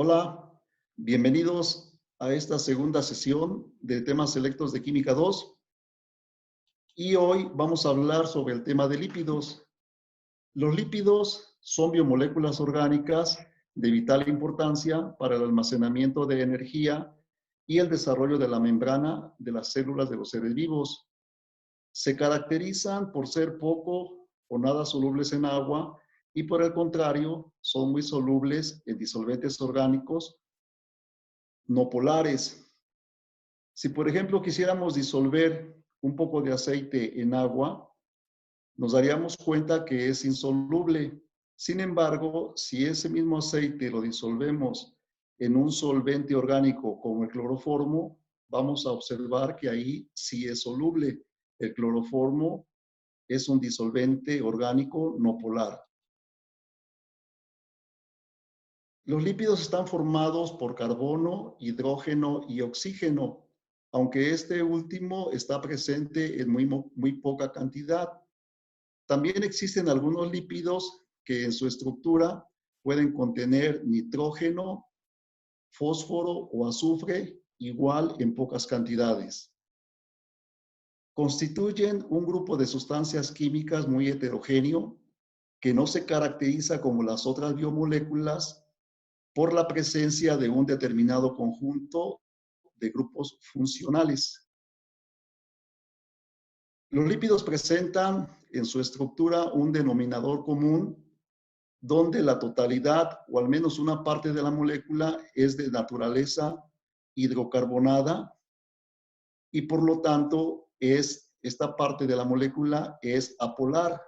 Hola, bienvenidos a esta segunda sesión de temas selectos de Química 2 y hoy vamos a hablar sobre el tema de lípidos. Los lípidos son biomoléculas orgánicas de vital importancia para el almacenamiento de energía y el desarrollo de la membrana de las células de los seres vivos. Se caracterizan por ser poco o nada solubles en agua y por el contrario son muy solubles en disolventes orgánicos no polares. Si, por ejemplo, quisiéramos disolver un poco de aceite en agua, nos daríamos cuenta que es insoluble. Sin embargo, si ese mismo aceite lo disolvemos en un solvente orgánico como el cloroformo, vamos a observar que ahí sí es soluble. El cloroformo es un disolvente orgánico no polar. Los lípidos están formados por carbono, hidrógeno y oxígeno, aunque este último está presente en muy poca cantidad. También existen algunos lípidos que en su estructura pueden contener nitrógeno, fósforo o azufre, igual en pocas cantidades. Constituyen un grupo de sustancias químicas muy heterogéneo que no se caracteriza como las otras biomoléculas por la presencia de un determinado conjunto de grupos funcionales. Los lípidos presentan en su estructura un denominador común donde la totalidad o al menos una parte de la molécula es de naturaleza hidrocarbonada y por lo tanto esta parte de la molécula es apolar.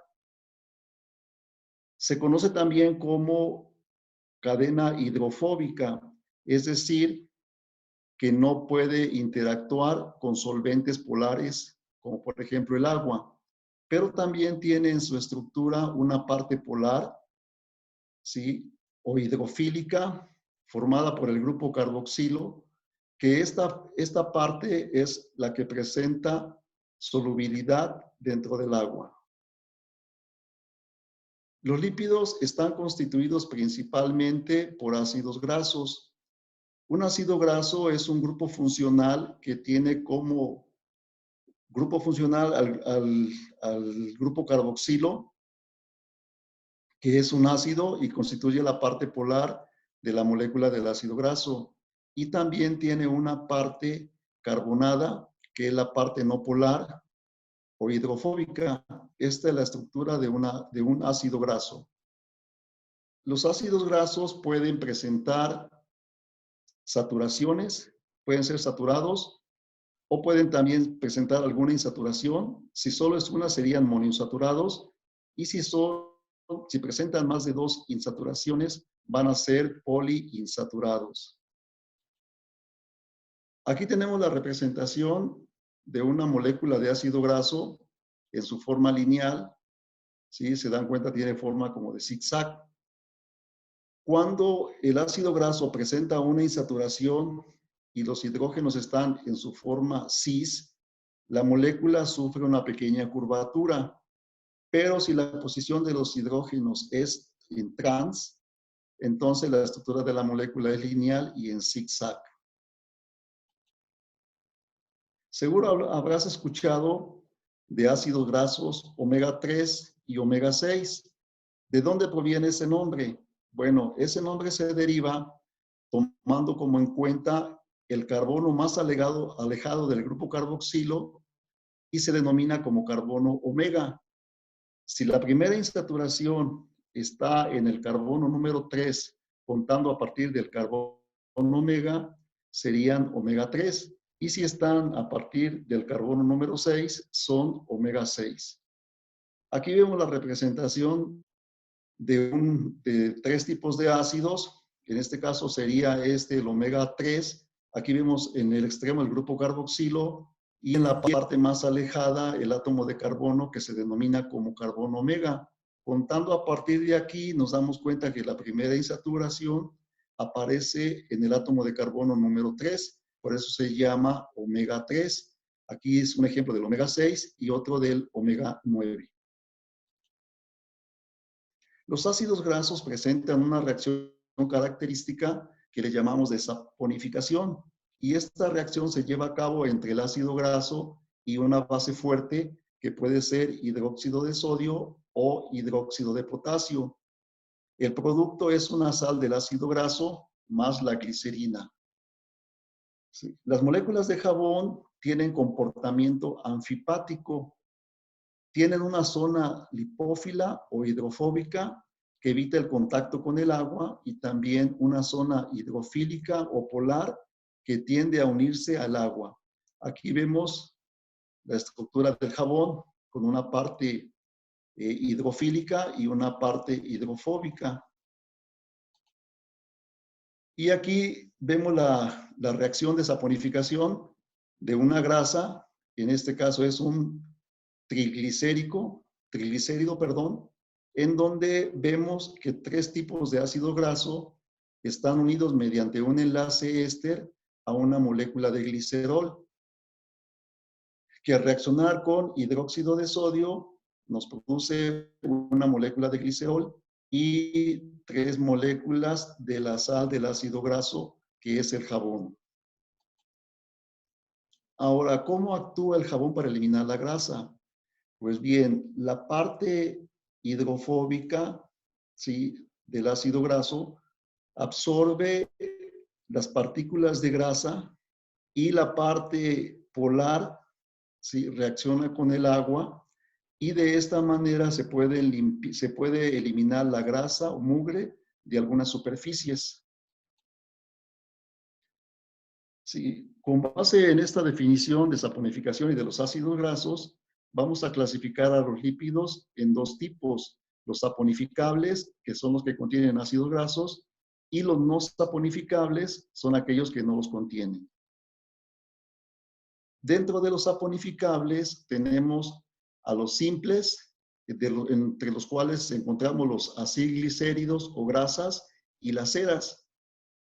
Se conoce también como cadena hidrofóbica, es decir, que no puede interactuar con solventes polares, como por ejemplo el agua, pero también tiene en su estructura una parte polar, ¿sí? O hidrofílica, formada por el grupo carboxilo, que esta parte es la que presenta solubilidad dentro del agua. Los lípidos están constituidos principalmente por ácidos grasos. Un ácido graso es un grupo funcional que tiene como grupo funcional al grupo carboxilo, que es un ácido y constituye la parte polar de la molécula del ácido graso. Y también tiene una parte carbonada, que es la parte no polar o hidrofóbica. Esta es la estructura de un ácido graso. Los ácidos grasos pueden presentar saturaciones, pueden ser saturados o pueden también presentar alguna insaturación. Si solo es una, serían monoinsaturados. Y si presentan más de 2 insaturaciones, van a ser poliinsaturados. Aquí tenemos la representación de una molécula de ácido graso en su forma lineal. ¿Sí? Se dan cuenta, tiene forma como de zigzag. Cuando el ácido graso presenta una insaturación y los hidrógenos están en su forma cis, la molécula sufre una pequeña curvatura. Pero si la posición de los hidrógenos es en trans, entonces la estructura de la molécula es lineal y en zigzag. Seguro habrás escuchado de ácidos grasos omega 3 y omega 6. ¿De dónde proviene ese nombre? Bueno, ese nombre se deriva tomando como en cuenta el carbono más alejado del grupo carboxilo y se denomina como carbono omega. Si la primera insaturación está en el carbono número 3, contando a partir del carbono omega, serían omega 3. Y si están a partir del carbono número 6, son omega 6. Aquí vemos la representación de 3 tipos de ácidos. En este caso sería el omega 3. Aquí vemos en el extremo el grupo carboxilo y en la parte más alejada el átomo de carbono que se denomina como carbono omega. Contando a partir de aquí nos damos cuenta que la primera insaturación aparece en el átomo de carbono número 3, por eso se llama omega 3. Aquí es un ejemplo del omega 6 y otro del omega 9. Los ácidos grasos presentan una reacción característica que le llamamos de saponificación. Y esta reacción se lleva a cabo entre el ácido graso y una base fuerte que puede ser hidróxido de sodio o hidróxido de potasio. El producto es una sal del ácido graso más la glicerina. Sí. Las moléculas de jabón tienen comportamiento anfipático. Tienen una zona lipófila o hidrofóbica que evita el contacto con el agua y también una zona hidrofílica o polar que tiende a unirse al agua. Aquí vemos la estructura del jabón con una parte hidrofílica y una parte hidrofóbica. Y aquí vemos la reacción de saponificación de una grasa, en este caso es un triglicérido, en donde vemos que 3 tipos de ácido graso están unidos mediante un enlace éster a una molécula de glicerol, que al reaccionar con hidróxido de sodio nos produce una molécula de glicerol y 3 moléculas de la sal del ácido graso, que es el jabón. Ahora, ¿cómo actúa el jabón para eliminar la grasa? Pues bien, la parte hidrofóbica, ¿sí?, del ácido graso absorbe las partículas de grasa y la parte polar, ¿sí?, reacciona con el agua y de esta manera se puede eliminar la grasa o mugre de algunas superficies. Sí, con base en esta definición de saponificación y de los ácidos grasos, vamos a clasificar a los lípidos en 2 tipos: los saponificables, que son los que contienen ácidos grasos, y los no saponificables son aquellos que no los contienen. Dentro de los saponificables tenemos a los simples, entre los cuales encontramos los aciglicéridos o grasas y las ceras.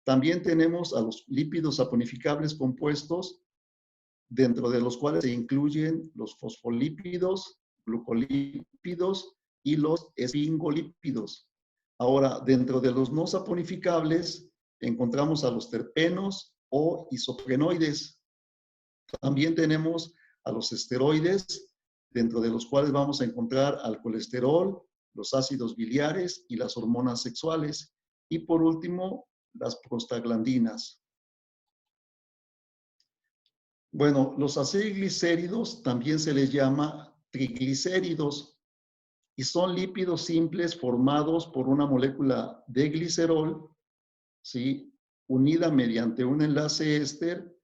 También tenemos a los lípidos saponificables compuestos, dentro de los cuales se incluyen los fosfolípidos, glucolípidos y los esfingolípidos. Ahora, dentro de los no saponificables encontramos a los terpenos o isoprenoides. También tenemos a los esteroides, dentro de los cuales vamos a encontrar al colesterol, los ácidos biliares y las hormonas sexuales. Y por último, las prostaglandinas. Bueno, los acilglicéridos también se les llama triglicéridos y son lípidos simples formados por una molécula de glicerol, ¿sí?, unida mediante un enlace éster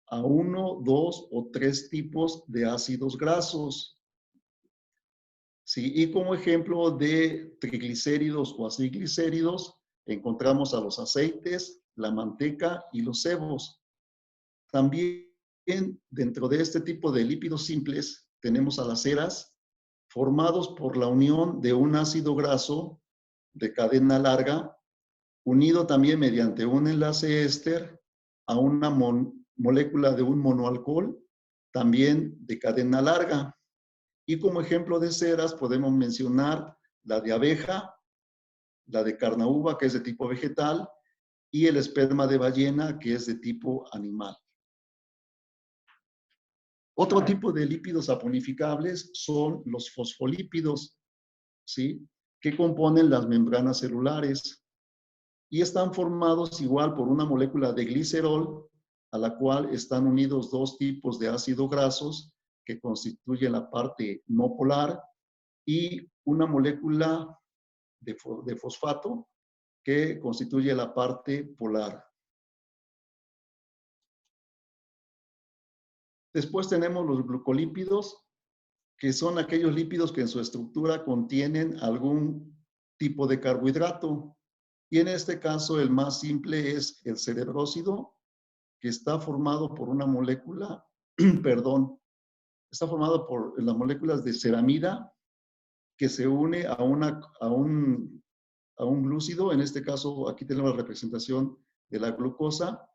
a 1, 2 o 3 tipos de ácidos grasos. ¿Sí? Y como ejemplo de triglicéridos o acilglicéridos encontramos a los aceites, la manteca y los sebos. También dentro de este tipo de lípidos simples tenemos a las ceras, formados por la unión de un ácido graso de cadena larga, unido también mediante un enlace éster a una molécula de un monoalcohol, también de cadena larga. Y como ejemplo de ceras podemos mencionar la de abeja, la de carnaúba, que es de tipo vegetal, y el esperma de ballena, que es de tipo animal. Otro tipo de lípidos saponificables son los fosfolípidos, ¿sí?, que componen las membranas celulares y están formados igual por una molécula de glicerol a la cual están unidos 2 tipos de ácidos grasos que constituyen la parte no polar y una molécula de fosfato que constituye la parte polar. Después tenemos los glucolípidos, que son aquellos lípidos que en su estructura contienen algún tipo de carbohidrato. Y en este caso el más simple es el cerebrósido, que está formado por una molécula, perdón, está formado por las moléculas de ceramida, que se une a un glúcido. En este caso aquí tenemos la representación de la glucosa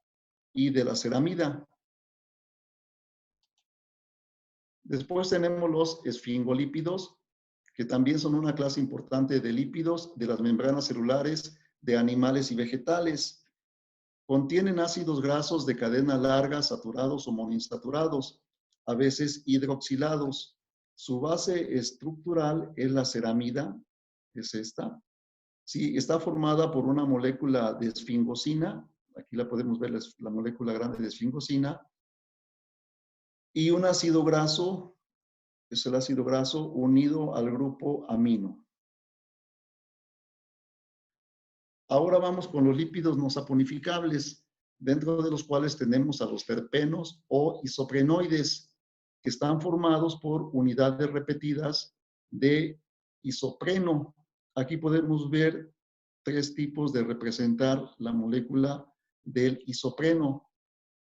y de la ceramida. Después tenemos los esfingolípidos, que también son una clase importante de lípidos de las membranas celulares de animales y vegetales. Contienen ácidos grasos de cadena larga, saturados o monoinsaturados, a veces hidroxilados. Su base estructural es la ceramida, es esta. Sí, está formada por una molécula de esfingosina, aquí la podemos ver, la molécula grande de esfingosina, y un ácido graso, es el ácido graso unido al grupo amino. Ahora vamos con los lípidos no saponificables, dentro de los cuales tenemos a los terpenos o isoprenoides, que están formados por unidades repetidas de isopreno. Aquí podemos ver tres tipos de representar la molécula del isopreno.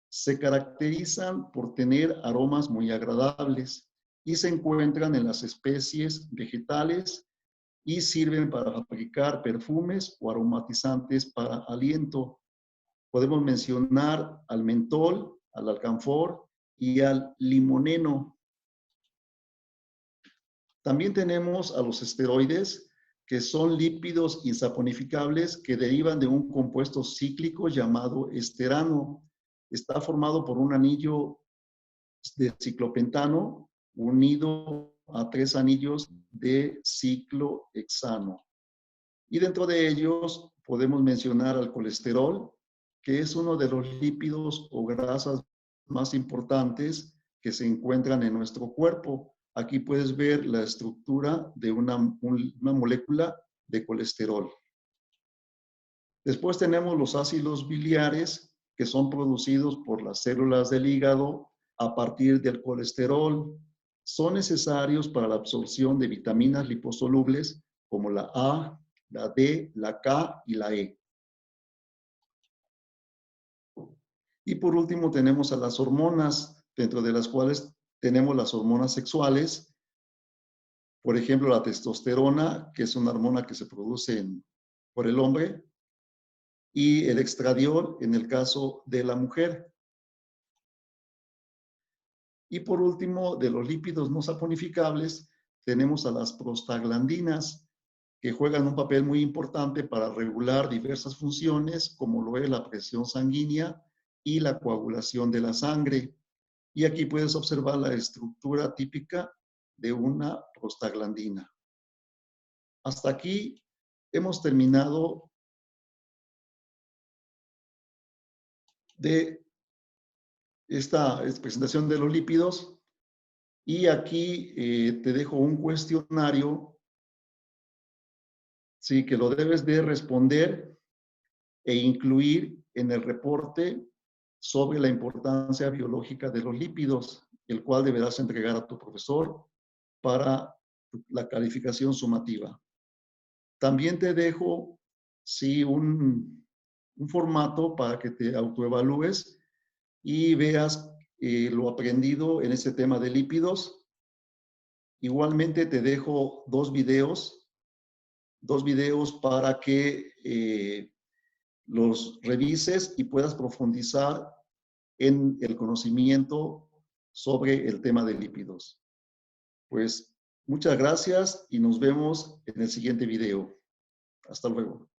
Se caracterizan por tener aromas muy agradables y se encuentran en las especies vegetales y sirven para fabricar perfumes o aromatizantes para aliento. Podemos mencionar al mentol, al alcanfor y al limoneno. También tenemos a los esteroides, que son lípidos insaponificables que derivan de un compuesto cíclico llamado esterano. Está formado por un anillo de ciclopentano unido a 3 anillos de ciclohexano. Y dentro de ellos podemos mencionar al colesterol, que es uno de los lípidos o grasas más importantes que se encuentran en nuestro cuerpo. Aquí puedes ver la estructura de una molécula de colesterol. Después tenemos los ácidos biliares, que son producidos por las células del hígado a partir del colesterol. Son necesarios para la absorción de vitaminas liposolubles como la A, la D, la K y la E. Y por último tenemos a las hormonas, dentro de las cuales tenemos las hormonas sexuales. Por ejemplo, la testosterona, que es una hormona que se produce por el hombre, y el estradiol en el caso de la mujer. Y por último, de los lípidos no saponificables, tenemos a las prostaglandinas, que juegan un papel muy importante para regular diversas funciones, como lo es la presión sanguínea y la coagulación de la sangre. Y aquí puedes observar la estructura típica de una prostaglandina. Hasta aquí hemos terminado de esta presentación de los lípidos. Y aquí te dejo un cuestionario, sí, que lo debes de responder e incluir en el reporte sobre la importancia biológica de los lípidos, el cual deberás entregar a tu profesor para la calificación sumativa. También te dejo, sí, un formato para que te autoevalúes y veas lo aprendido en este tema de lípidos. Igualmente te dejo dos videos para que los revises y puedas profundizar en el conocimiento sobre el tema de lípidos. Pues muchas gracias y nos vemos en el siguiente video. Hasta luego.